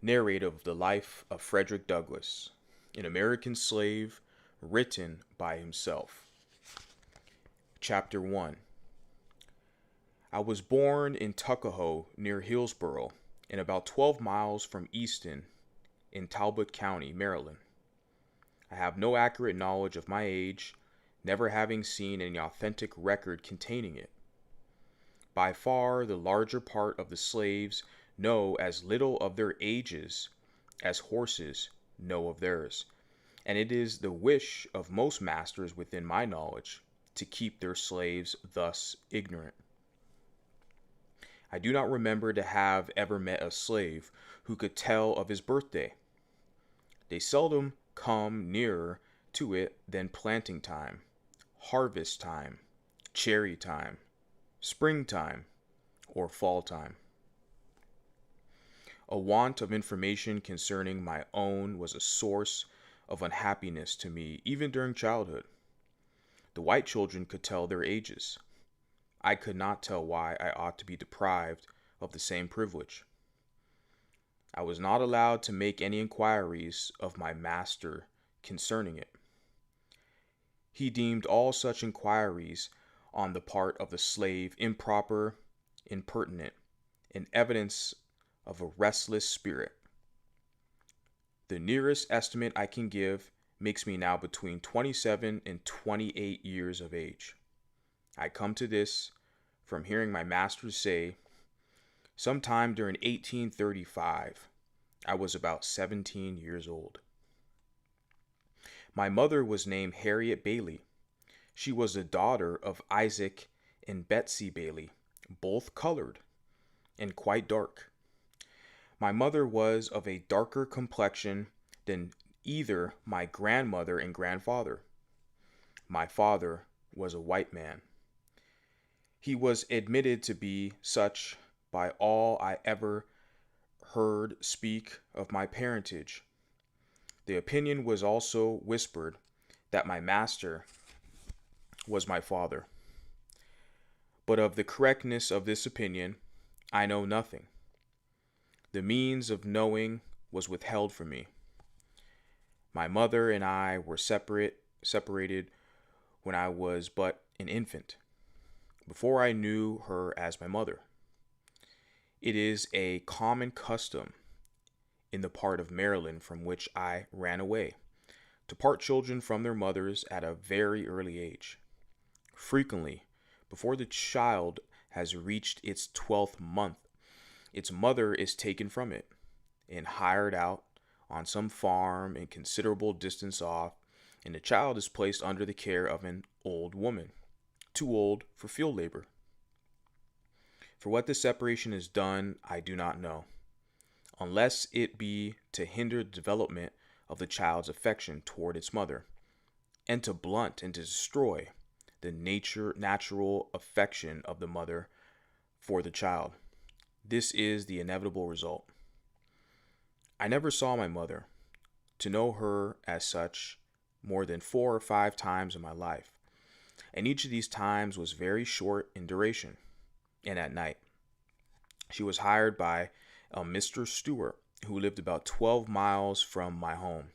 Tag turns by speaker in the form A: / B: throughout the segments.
A: narrative of the life of Frederick Douglass, an American slave written by himself. Chapter 1. I was born in Tuckahoe near Hillsborough and about 12 miles from Easton in Talbot County, Maryland. I have no accurate knowledge of my age, never having seen any authentic record containing it. By far the larger part of the slaves know as little of their ages as horses know of theirs, and it is the wish of most masters within my knowledge to keep their slaves thus ignorant. I do not remember to have ever met a slave who could tell of his birthday. They seldom come nearer to it than planting time, harvest time, cherry time, springtime, or fall time. A want of information concerning my own was a source of unhappiness to me even during childhood. The white children could tell their ages. I could not tell why I ought to be deprived of the same privilege. I was not allowed to make any inquiries of my master concerning it. He deemed all such inquiries on the part of the slave improper, impertinent, and evidence of a restless spirit. The nearest estimate I can give makes me now between 27 and 28 years of age. I come to this from hearing my master say, sometime during 1835, I was about 17 years old. My mother was named Harriet Bailey. She was the daughter of Isaac and Betsy Bailey, both colored and quite dark. My mother was of a darker complexion than either my grandmother and grandfather. My father was a white man. He was admitted to be such by all I ever heard speak of my parentage. The opinion was also whispered that my master was my father. But of the correctness of this opinion, I know nothing. The means of knowing was withheld from me. My mother and I were separated when I was but an infant, before I knew her as my mother. It is a common custom in the part of Maryland from which I ran away, to part children from their mothers at a very early age. Frequently, before the child has reached its 12th month, its mother is taken from it and hired out on some farm a considerable distance off, and the child is placed under the care of an old woman, too old for field labor. For what this separation is done, I do not know, unless it be to hinder the development of the child's affection toward its mother, and to blunt and to destroy the natural affection of the mother for the child. This is the inevitable result. I never saw my mother, to know her as such, more than 4 or 5 times in my life, and each of these times was very short in duration, and at night. She was hired by a Mr. Stewart, who lived about 12 miles from my home.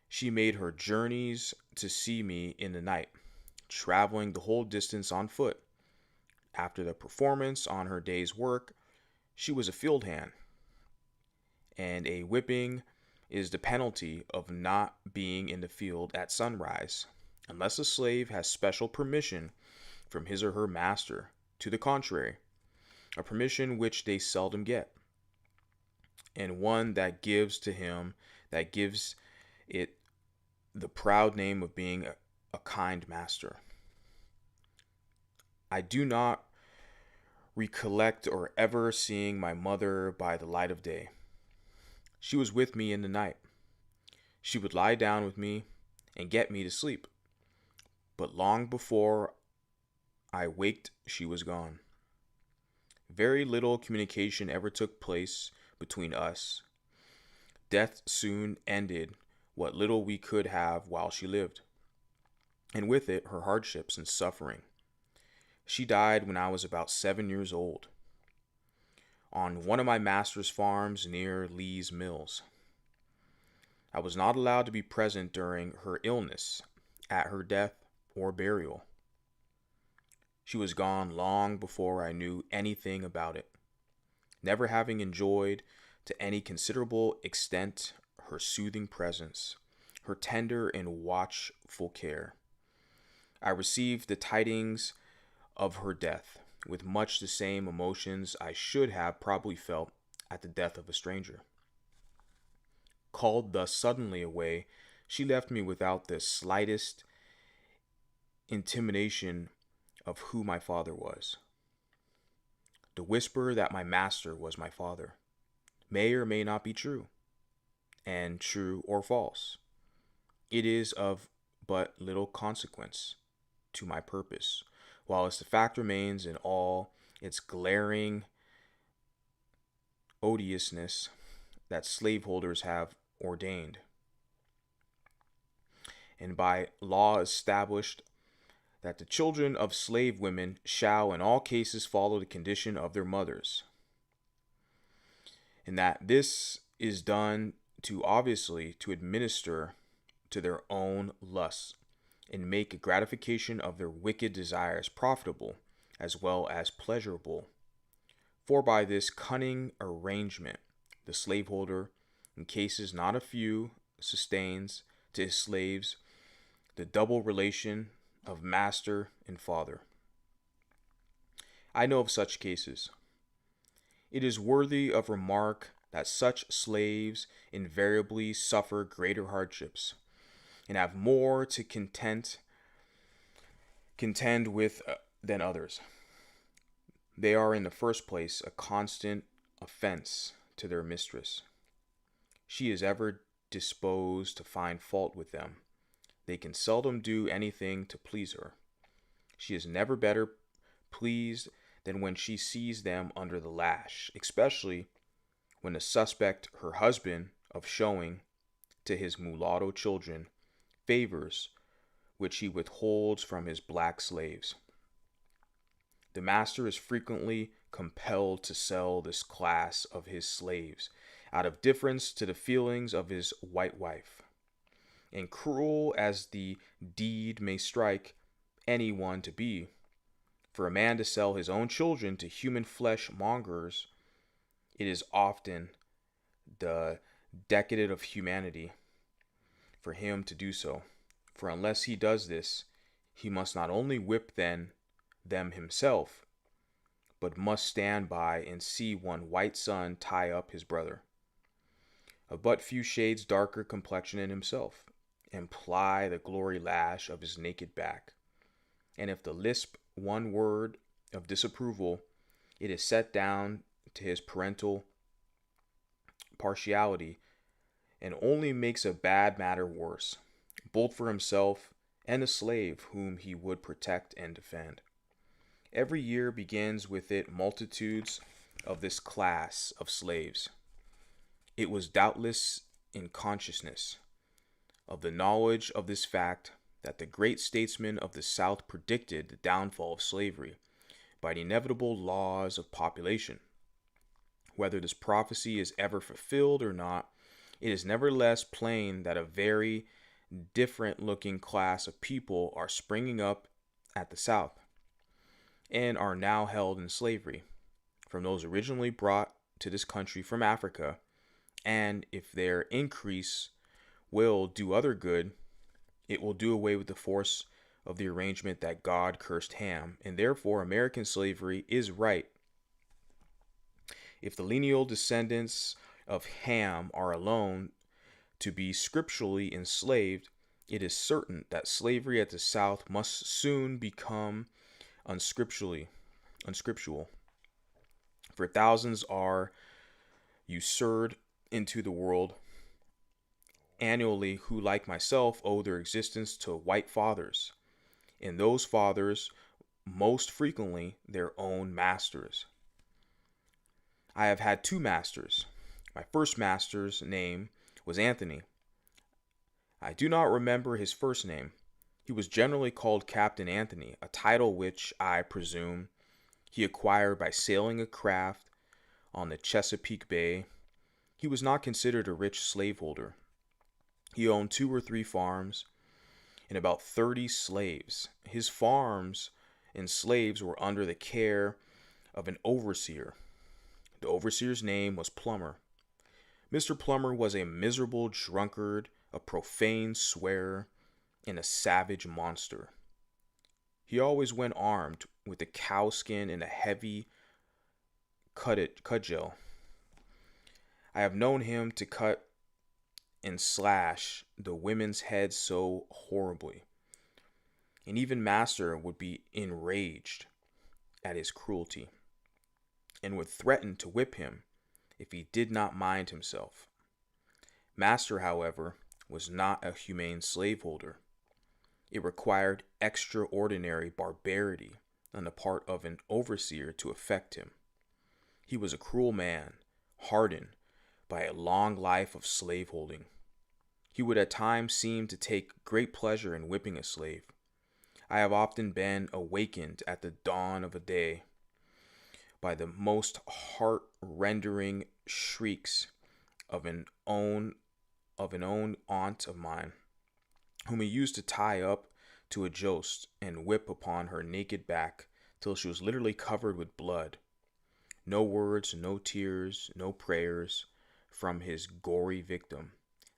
A: She made her journeys to see me in the night, traveling the whole distance on foot. After the performance on her day's work, she was a field hand, and a whipping is the penalty of not being in the field at sunrise, unless a slave has special permission from his or her master to the contrary, a permission which they seldom get, and one that gives it the proud name of being a kind master. I do not recollect or ever seeing my mother by the light of day. She was with me in the night. She would lie down with me and get me to sleep. But long before I waked, she was gone. Very little communication ever took place between us. Death soon ended what little we could have while she lived, and with it her hardships and suffering. She died when I was about 7 years old. on one of my master's farms near Lee's Mills. I was not allowed to be present during her illness, at her death, or burial. She was gone long before I knew anything about it, never having enjoyed to any considerable extent her soothing presence, her tender and watchful care. I received the tidings of her death with much the same emotions I should have probably felt at the death of a stranger. Called thus suddenly away, she left me without the slightest intimation of who my father was. The whisper that my master was my father may or may not be true, and true or false. It is of but little consequence to my purpose, whilst the fact remains in all its glaring odiousness that slaveholders have ordained, and by law established, that the children of slave women shall in all cases follow the condition of their mothers, and that this is done to obviously to administer to their own lusts and make a gratification of their wicked desires profitable as well as pleasurable. For by this cunning arrangement, the slaveholder, in cases not a few, sustains to his slaves the double relation of master and father. I know of such cases. It is worthy of remark that such slaves invariably suffer greater hardships and have more to contend with than others. They are in the first place a constant offense to their mistress. She is ever disposed to find fault with them. They can seldom do anything to please her. She is never better pleased than when she sees them under the lash, especially when the suspect, her husband, of showing to his mulatto children favors which he withholds from his black slaves. The master is frequently compelled to sell this class of his slaves out of deference to the feelings of his white wife. And cruel as the deed may strike any one to be, for a man to sell his own children to human flesh mongers, it is often the decadent of humanity for him to do so. For unless he does this, he must not only whip them himself, but must stand by and see one white son tie up his brother, of but few shades darker complexion than himself, and ply the glory lash of his naked back. And if the lisp one word of disapproval, it is set down to his parental partiality, and only makes a bad matter worse, both for himself and the slave whom he would protect and defend. Every year begins with it multitudes of this class of slaves. It was doubtless in consciousness of the knowledge of this fact that the great statesmen of the South predicted the downfall of slavery by the inevitable laws of population. Whether this prophecy is ever fulfilled or not, it is nevertheless plain that a very different looking class of people are springing up at the South, and are now held in slavery, from those originally brought to this country from Africa, and if their increase will do other good, it will do away with the force of the arrangement that God cursed Ham, and therefore American slavery is right. If the lineal descendants of Ham are alone to be scripturally enslaved, it is certain that slavery at the South must soon become unscriptural, for thousands are usured into the world annually who, like myself, owe their existence to white fathers, and those fathers most frequently their own masters. I have had two masters. My first master's name was Anthony. I do not remember his first name. He was generally called Captain Anthony, a title which, I presume, he acquired by sailing a craft on the Chesapeake Bay. He was not considered a rich slaveholder. He owned 2 or 3 farms and about 30 slaves. His farms and slaves were under the care of an overseer. The overseer's name was Plummer. Mr. Plummer was a miserable drunkard, a profane swearer, and a savage monster. He always went armed with a cowskin and a heavy cudgel. I have known him to cut and slash the women's heads so horribly, and even Master would be enraged at his cruelty and would threaten to whip him if he did not mind himself. Master, however, was not a humane slaveholder. It required extraordinary barbarity on the part of an overseer to affect him. He was a cruel man, hardened by a long life of slaveholding. He would at times seem to take great pleasure in whipping a slave. I have often been awakened at the dawn of a day by the most heart-rending shrieks of an aunt of mine, whom he used to tie up to a joist and whip upon her naked back till she was literally covered with blood. No words, no tears, no prayers from his gory victim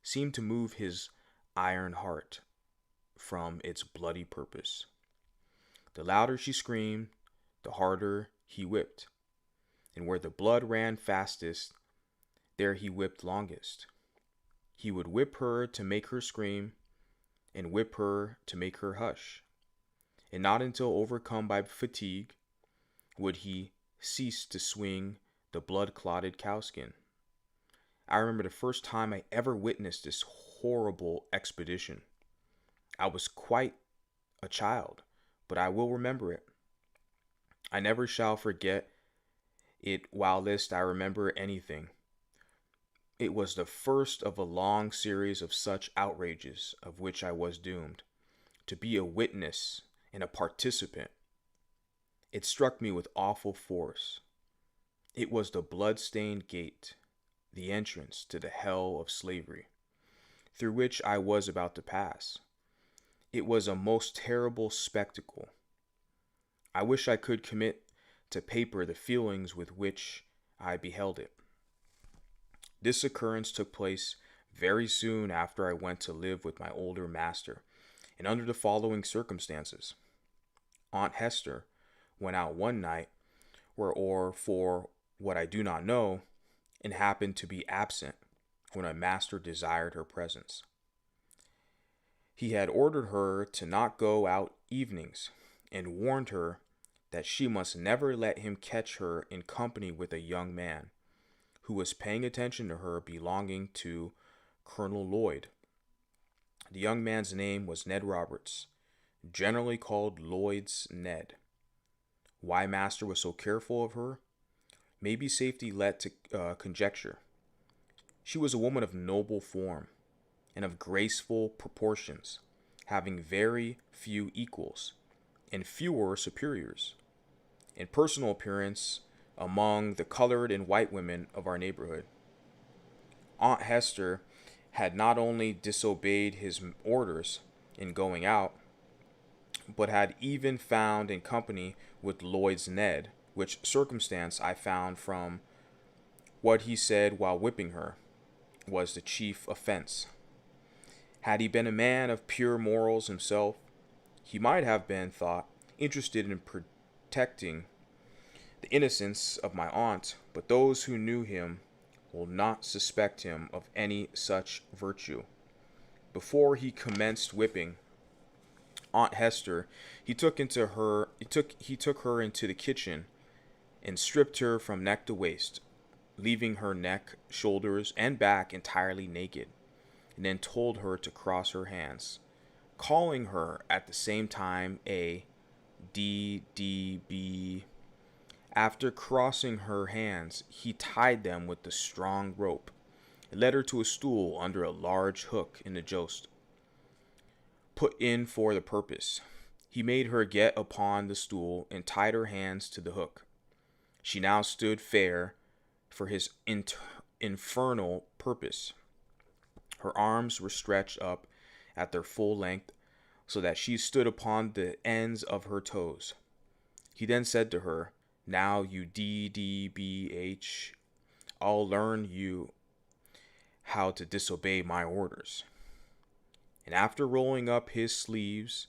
A: seemed to move his iron heart from its bloody purpose. The louder she screamed, the harder he whipped, and where the blood ran fastest, there he whipped longest. He would whip her to make her scream, and whip her to make her hush, and not until overcome by fatigue would he cease to swing the blood-clotted cowskin. I remember the first time I ever witnessed this horrible expedition. I was quite a child, but I will remember it. I never shall forget it whilst I remember anything. It was the first of a long series of such outrages of which I was doomed to be a witness and a participant. It struck me with awful force. It was the blood-stained gate, the entrance to the hell of slavery, through which I was about to pass. It was a most terrible spectacle. I wish I could commit to paper the feelings with which I beheld it. This occurrence took place very soon after I went to live with my older master, and under the following circumstances. Aunt Hester went out one night, or for what I do not know, and happened to be absent when my master desired her presence. He had ordered her to not go out evenings, and warned her that she must never let him catch her in company with a young man who was paying attention to her belonging to Colonel Lloyd. The young man's name was Ned Roberts, generally called Lloyd's Ned. Why Master was so careful of her may be safely led to conjecture. She was a woman of noble form and of graceful proportions, having very few equals and fewer superiors in personal appearance among the colored and white women of our neighborhood. Aunt Hester had not only disobeyed his orders in going out, but had even found in company with Lloyd's Ned, which circumstance I found from what he said while whipping her was the chief offense. Had he been a man of pure morals himself, he might have been thought interested in protecting the innocence of my aunt, but those who knew him will not suspect him of any such virtue. Before he commenced whipping Aunt Hester, he took her into the kitchen and stripped her from neck to waist, leaving her neck, shoulders, and back entirely naked, and then told her to cross her hands, calling her at the same time a DDB. After crossing her hands, he tied them with the strong rope and led her to a stool under a large hook in the joist, put in for the purpose. He made her get upon the stool and tied her hands to the hook. She now stood fair for his infernal purpose. Her arms were stretched up at their full length, so that she stood upon the ends of her toes. He then said to her, "Now, you DDBH, I'll learn you how to disobey my orders." And after rolling up his sleeves,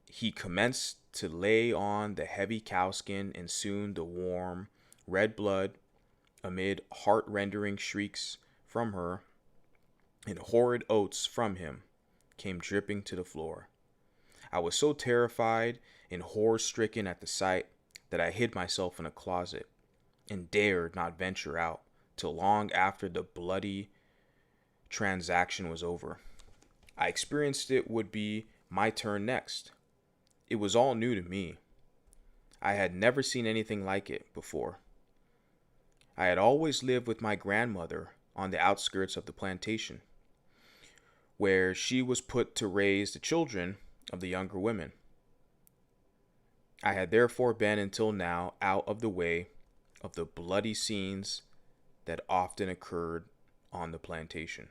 A: he commenced to lay on the heavy cowskin, and soon the warm, red blood, amid heart-rending shrieks from her and horrid oaths from him, came dripping to the floor. I was so terrified and horror-stricken at the sight that I hid myself in a closet and dared not venture out till long after the bloody transaction was over. I experienced it would be my turn next. It was all new to me. I had never seen anything like it before. I had always lived with my grandmother on the outskirts of the plantation, where she was put to raise the children of the younger women. I had therefore been until now out of the way of the bloody scenes that often occurred on the plantation.